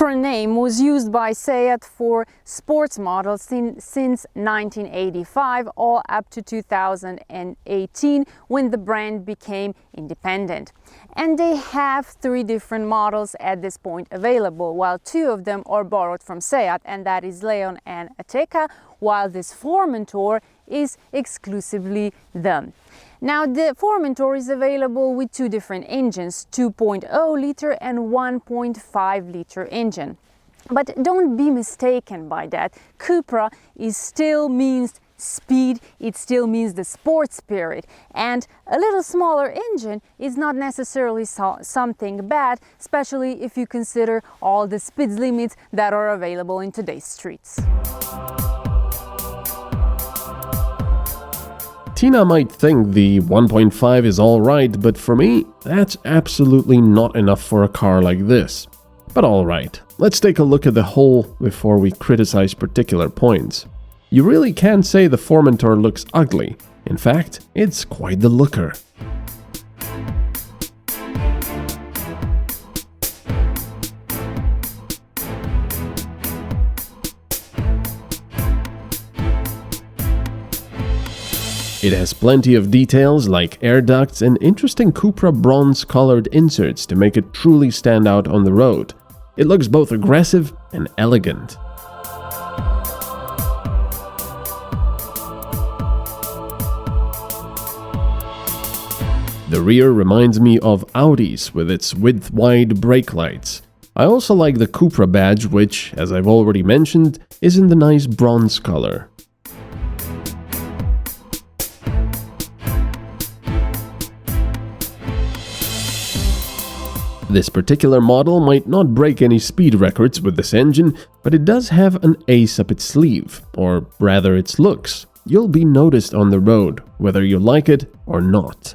Cupra name was used by Seat for sports models since 1985, all up to 2018, when the brand became independent. And they have 3 different models at this point available, while 2 of them are borrowed from Seat, and that is Leon and Ateca, while this Formentor is exclusively them. Now, the Formentor is available with 2 different engines, 2.0 liter and 1.5 liter engine. But don't be mistaken by that. Cupra still means speed, it still means the sports spirit, and a little smaller engine is not necessarily something bad, especially if you consider all the speed limits that are available in today's streets. Tina might think the 1.5 is alright, but for me, that's absolutely not enough for a car like this. But alright, let's take a look at the whole before we criticize particular points. You really can't say the Formentor looks ugly. In fact, it's quite the looker. It has plenty of details like air ducts and interesting Cupra bronze-colored inserts to make it truly stand out on the road. It looks both aggressive and elegant. The rear reminds me of Audi's with its width-wide brake lights. I also like the Cupra badge, which, as I've already mentioned, is in the nice bronze color. This particular model might not break any speed records with this engine, but it does have an ace up its sleeve, or rather its looks. You'll be noticed on the road, whether you like it or not.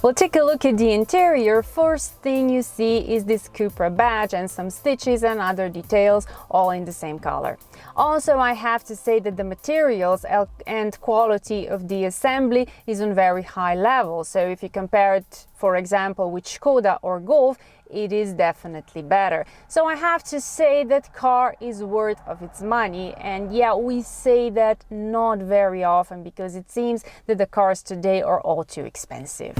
We'll take a look at the interior. First thing you see is this Cupra badge and some stitches and other details, all in the same color. Also, I have to say that the materials and quality of the assembly is on very high level. So if you compare it, for example, with Skoda or Golf, it is definitely better. So I have to say that car is worth of its money, and yeah, we say that not very often because it seems that the cars today are all too expensive.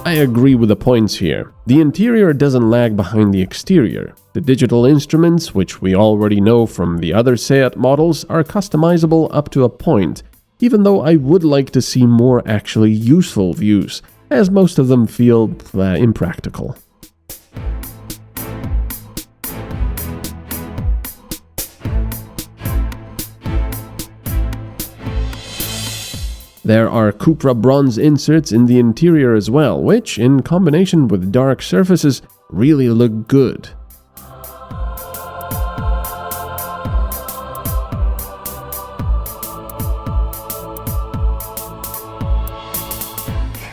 I agree with the points here. The interior doesn't lag behind the exterior. The digital instruments, which we already know from the other Seat models, are customizable up to a point, even though I would like to see more actually useful views, as most of them feel impractical. There are Cupra bronze inserts in the interior as well, which, in combination with dark surfaces, really look good.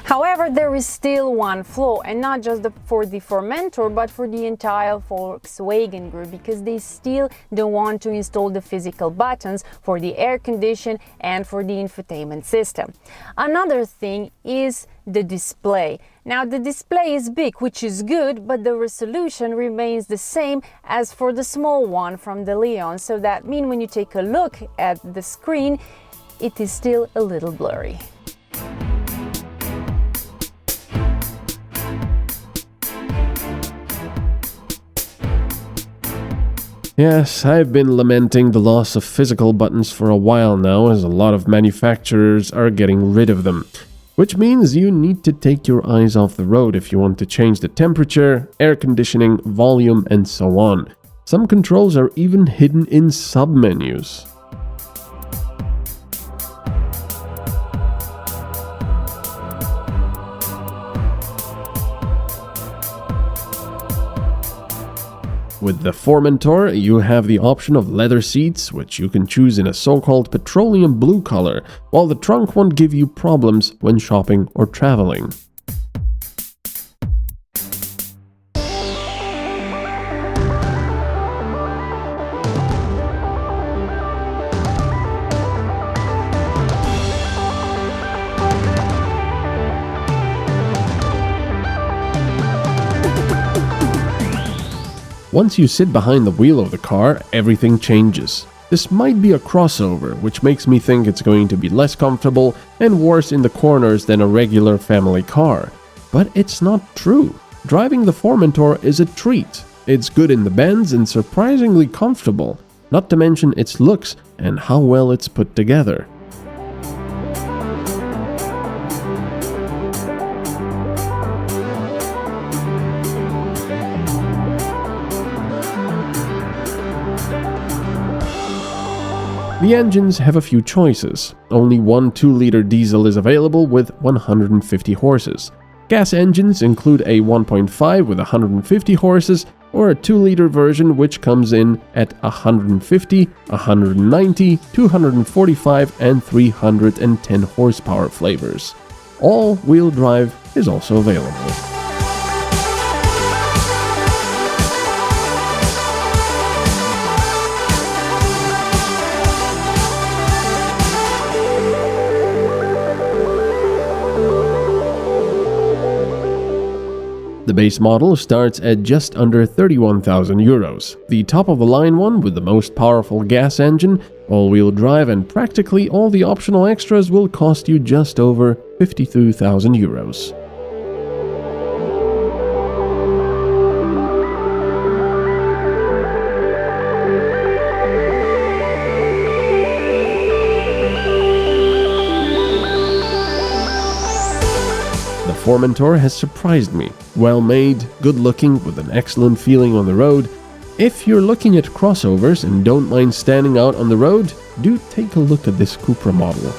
However, there is still one flaw, and not just for the Formentor, but for the entire Volkswagen group, because they still don't want to install the physical buttons for the air condition and for the infotainment system. Another thing is the display. Now, the display is big, which is good, but the resolution remains the same as for the small one from the Leon, so that means when you take a look at the screen, it is still a little blurry. Yes, I've been lamenting the loss of physical buttons for a while now, as a lot of manufacturers are getting rid of them. Which means you need to take your eyes off the road if you want to change the temperature, air conditioning, volume, and so on. Some controls are even hidden in sub-menus. With the Formentor, you have the option of leather seats, which you can choose in a so-called petroleum blue color, while the trunk won't give you problems when shopping or traveling. Once you sit behind the wheel of the car, everything changes. This might be a crossover, which makes me think it's going to be less comfortable and worse in the corners than a regular family car. But it's not true. Driving the Formentor is a treat. It's good in the bends and surprisingly comfortable, not to mention its looks and how well it's put together. The engines have a few choices. Only one 2-liter diesel is available with 150 horses. Gas engines include a 1.5 with 150 horses or a 2-liter version which comes in at 150, 190, 245 and 310 horsepower flavors. All-wheel drive is also available. The base model starts at just under 31,000 euros. The top-of-the-line one with the most powerful gas engine, all-wheel drive and practically all the optional extras will cost you just over 52,000 euros. The Formentor has surprised me. Well made, good looking, with an excellent feeling on the road. If you're looking at crossovers and don't mind standing out on the road, do take a look at this Cupra model.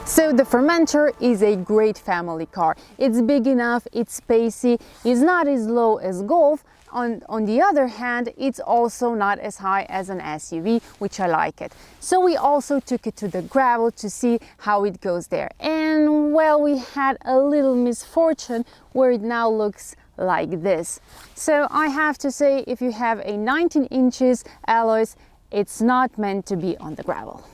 So the Formentor is a great family car. It's big enough, it's spacey, it's not as low as Golf. On the other hand, it's also not as high as an SUV, which I like it. So we also took it to the gravel to see how it goes there. And well, we had a little misfortune where it now looks like this. So I have to say, if you have a 19 inches alloys, it's not meant to be on the gravel.